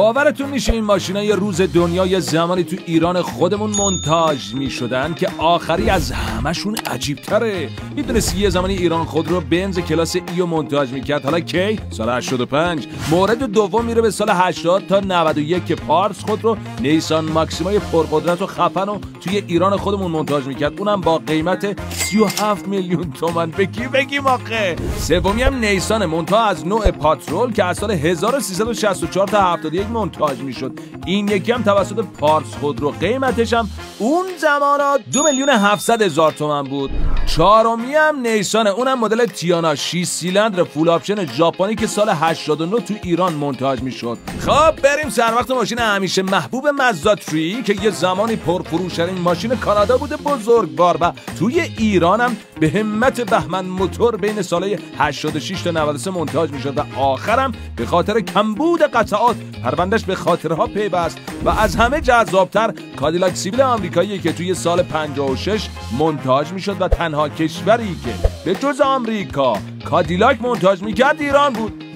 باورتون میشه این ماشینا یه روز دنیا یه زمانی تو ایران خودمون مونتاژ میشدن که آخری از همشون عجیب تره. میدونستی یه زمانی ایران خودرو بنز کلاس ایو مونتاژ میکرد؟ حالا کی؟ سال 85. مورد دوم میره به سال 80 تا 91 که پارس خودرو نیسان ماکسیمای پرقدرت و خفن رو توی ایران خودمون مونتاژ میکرد، اونم با قیمت 37 میلیون تومان. بگیم آخه. سومی هم نیسان منتها از نوع پاترول که از سال 1364 تا 71 مونتاژ میشد. این یکی هم توسط پارس خودرو، قیمتش هم اون زمانا 2,700,000 تومان بود. چهارمی هم نیسانه، اونم مدل تیانا 6 سیلندر فول آپشن ژاپنی که سال 89 تو ایران مونتاژ میشد. خب بریم سر وقت ماشین همیشه محبوب مازدا 3 که یه زمانی پرفروشترین ماشین کانادا بوده، بزرگوار، و توی ایران هم به همت بهمن موتور بین سالهای 86 تا 93 مونتاژ میشد و آخرم به خاطر کمبود قطعات پروندهش به خاطرها پیوست و از همه جذابتر کادیلاک سیبیل آمریکایی که توی سال 56 مونتاژ میشد و تنها کشوری که به جز آمریکا کادیلاک مونتاژ میکرد ایران بود.